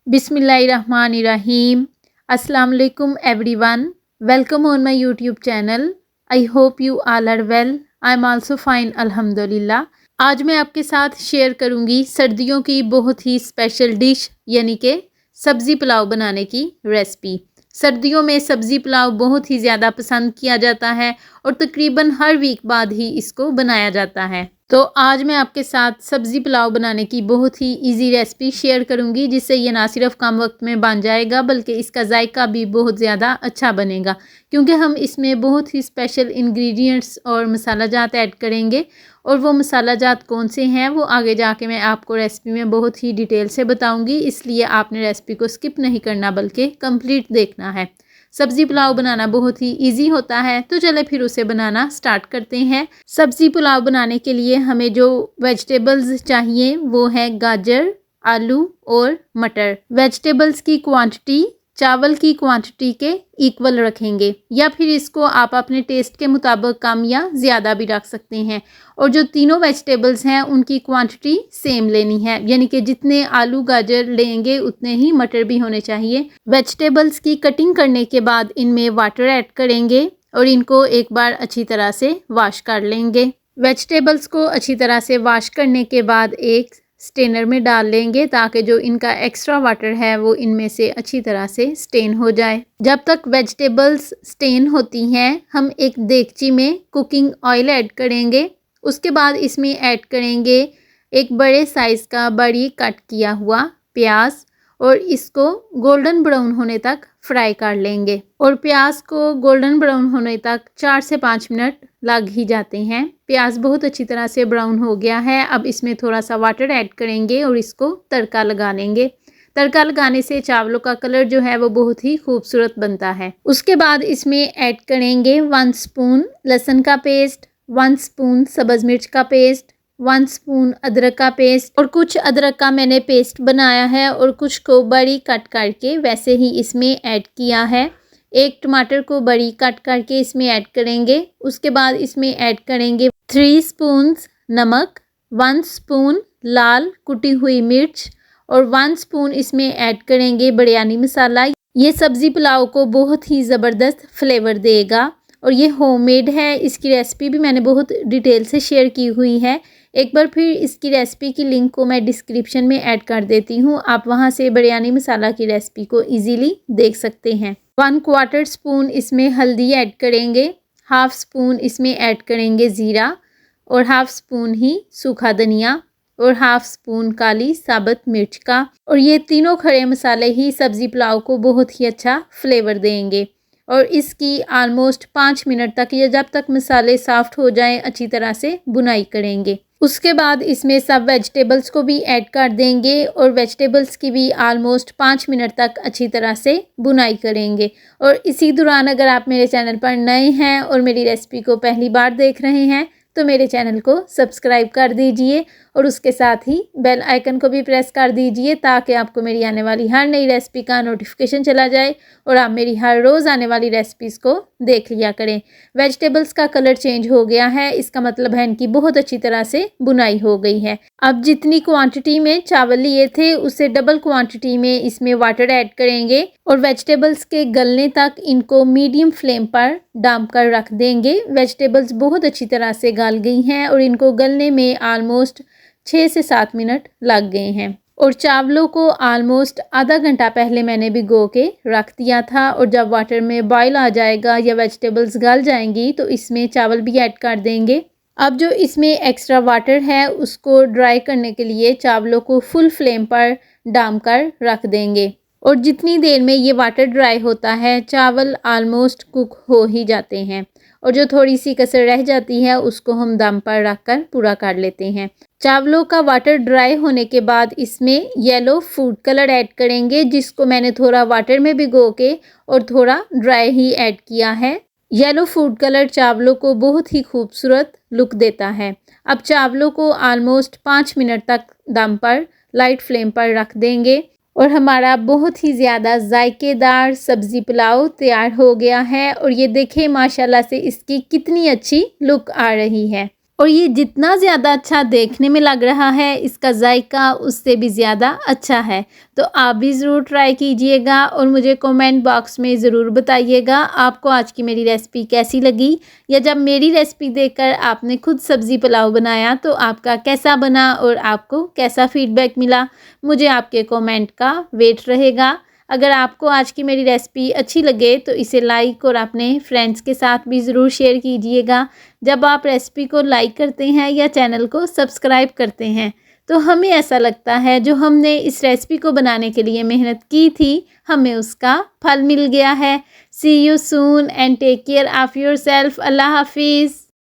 बिस्मिल्लाहिर्रहमानिर्रहीम। अस्सलाम वालेकुम everyone. Welcome on my YouTube channel. I hope you all are well. I am also fine अल्हम्दुलिल्लाह। आज मैं आपके साथ शेयर करूंगी सर्दियों की बहुत ही स्पेशल डिश यानी कि सब्ज़ी पुलाव बनाने की रेसिपी। सर्दियों में सब्ज़ी पुलाव बहुत ही ज़्यादा पसंद किया जाता है और तकरीबन हर वीक बाद ही इसको बनाया जाता है। तो आज मैं आपके साथ सब्ज़ी पुलाव बनाने की बहुत ही इजी रेसिपी शेयर करूंगी, जिससे ये ना सिर्फ कम वक्त में बन जाएगा बल्कि इसका जायका भी बहुत ज़्यादा अच्छा बनेगा, क्योंकि हम इसमें बहुत ही स्पेशल इंग्रेडिएंट्स और मसाला जात ऐड करेंगे। और वो मसाला जात कौन से हैं वो आगे जाके मैं आपको रेसिपी में बहुत ही डिटेल से बताऊँगी, इसलिए आपने रेसिपी को स्किप नहीं करना बल्कि कंप्लीट देखना है। सब्ज़ी पुलाव बनाना बहुत ही इजी होता है, तो चले फिर उसे बनाना स्टार्ट करते हैं। सब्ज़ी पुलाव बनाने के लिए हमें जो वेजिटेबल्स चाहिए वो है गाजर, आलू और मटर। वेजिटेबल्स की क्वांटिटी चावल की क्वांटिटी के इक्वल रखेंगे, या फिर इसको आप अपने टेस्ट के मुताबिक कम या ज़्यादा भी रख सकते हैं। और जो तीनों वेजिटेबल्स हैं उनकी क्वांटिटी सेम लेनी है, यानी कि जितने आलू गाजर लेंगे उतने ही मटर भी होने चाहिए। वेजिटेबल्स की कटिंग करने के बाद इनमें वाटर ऐड करेंगे और इनको एक बार अच्छी तरह से वॉश कर लेंगे। वेजिटेबल्स को अच्छी तरह से वॉश करने के बाद एक स्टेनर में डाल लेंगे, ताकि जो इनका एक्स्ट्रा वाटर है वो इनमें से अच्छी तरह से स्टेन हो जाए। जब तक वेजिटेबल्स स्टेन होती हैं हम एक देगची में कुकिंग ऑयल ऐड करेंगे। उसके बाद इसमें ऐड करेंगे एक बड़े साइज़ का बारीक कट किया हुआ प्याज, और इसको गोल्डन ब्राउन होने तक फ्राई कर लेंगे। और प्याज को गोल्डन ब्राउन होने तक 4 से 5 मिनट लग ही जाते हैं। प्याज बहुत अच्छी तरह से ब्राउन हो गया है। अब इसमें थोड़ा सा वाटर ऐड करेंगे और इसको तड़का लगा लेंगे। तड़का लगाने से चावलों का कलर जो है वो बहुत ही खूबसूरत बनता है। उसके बाद इसमें ऐड करेंगे 1 स्पून लहसुन का पेस्ट, 1 स्पून सब्ज़ मिर्च का पेस्ट, 1 स्पून अदरक का पेस्ट, और कुछ अदरक का मैंने पेस्ट बनाया है और कुछ को बड़ी कट करके वैसे ही इसमें ऐड किया है। एक टमाटर को बड़ी कट करके इसमें ऐड करेंगे। उसके बाद इसमें ऐड करेंगे 3 स्पून नमक, 1 स्पून लाल कुटी हुई मिर्च, और 1 स्पून इसमें ऐड करेंगे बिरयानी मसाला। ये सब्ज़ी पुलाव को बहुत ही ज़बरदस्त फ्लेवर देगा और ये होममेड है। इसकी रेसिपी भी मैंने बहुत डिटेल से शेयर की हुई है। एक बार फिर इसकी रेसिपी की लिंक को मैं डिस्क्रिप्शन में ऐड कर देती हूँ, आप वहाँ से बिरयानी मसाला की रेसिपी को इजीली देख सकते हैं। 1/4 स्पून इसमें हल्दी ऐड करेंगे, 1/2 स्पून इसमें ऐड करेंगे ज़ीरा, और 1/2 स्पून ही सूखा धनिया, और 1/2 स्पून काली साबुत मिर्च का। और ये तीनों खड़े मसाले ही सब्ज़ी पुलाव को बहुत ही अच्छा फ्लेवर देंगे। और इसकी ऑलमोस्ट 5 मिनट तक या जब तक मसाले सॉफ्ट हो जाएं अच्छी तरह से बुनाई करेंगे। उसके बाद इसमें सब वेजिटेबल्स को भी ऐड कर देंगे और वेजिटेबल्स की भी ऑलमोस्ट 5 मिनट तक अच्छी तरह से बुनाई करेंगे। और इसी दौरान अगर आप मेरे चैनल पर नए हैं और मेरी रेसिपी को पहली बार देख रहे हैं तो मेरे चैनल को सब्सक्राइब कर दीजिए और उसके साथ ही बेल आइकन को भी प्रेस कर दीजिए, ताकि आपको मेरी आने वाली हर नई रेसिपी का नोटिफिकेशन चला जाए और आप मेरी हर रोज़ आने वाली रेसिपीज़ को देख लिया करें। वेजिटेबल्स का कलर चेंज हो गया है, इसका मतलब है इनकी बहुत अच्छी तरह से बुनाई हो गई है। अब जितनी क्वांटिटी में चावल लिए थे उससे डबल क्वांटिटी में इसमें वाटर ऐड करेंगे और वेजिटेबल्स के गलने तक इनको मीडियम फ्लेम पर डाम कर रख देंगे। वेजिटेबल्स बहुत अच्छी तरह से गल गई हैं और इनको गलने में ऑलमोस्ट 6 से 7 मिनट लग गए हैं। और चावलों को ऑलमोस्ट आधा घंटा पहले मैंने भिगो के रख दिया था, और जब वाटर में बॉयल आ जाएगा या वेजिटेबल्स गल जाएंगी तो इसमें चावल भी ऐड कर देंगे। अब जो इसमें एक्स्ट्रा वाटर है उसको ड्राई करने के लिए चावलों को फुल फ्लेम पर डाम कर रख देंगे। और जितनी देर में ये वाटर ड्राई होता है चावल ऑलमोस्ट कुक हो ही जाते हैं, और जो थोड़ी सी कसर रह जाती है उसको हम दम पर रख कर पूरा कर लेते हैं। चावलों का वाटर ड्राई होने के बाद इसमें येलो फूड कलर ऐड करेंगे, जिसको मैंने थोड़ा वाटर में भिगो के और थोड़ा ड्राई ही ऐड किया है। येलो फूड कलर चावलों को बहुत ही खूबसूरत लुक देता है। अब चावलों को ऑलमोस्ट 5 मिनट तक दम पर लाइट फ्लेम पर रख देंगे और हमारा बहुत ही ज़्यादा जायकेदार सब्ज़ी पुलाव तैयार हो गया है। और ये देखें माशाल्लाह से इसकी कितनी अच्छी लुक आ रही है। और ये जितना ज़्यादा अच्छा देखने में लग रहा है, इसका जायका उससे भी ज़्यादा अच्छा है। तो आप भी ज़रूर ट्राई कीजिएगा और मुझे कमेंट बॉक्स में ज़रूर बताइएगा आपको आज की मेरी रेसिपी कैसी लगी, या जब मेरी रेसिपी देखकर आपने खुद सब्ज़ी पुलाव बनाया तो आपका कैसा बना और आपको कैसा फ़ीडबैक मिला। मुझे आपके कमेंट का वेट रहेगा। अगर आपको आज की मेरी रेसिपी अच्छी लगे तो इसे लाइक और अपने फ्रेंड्स के साथ भी ज़रूर शेयर कीजिएगा। जब आप रेसिपी को लाइक करते हैं या चैनल को सब्सक्राइब करते हैं तो हमें ऐसा लगता है जो हमने इस रेसिपी को बनाने के लिए मेहनत की थी, हमें उसका फल मिल गया है। See you soon and take care of yourself. अल्लाह हाफिज़।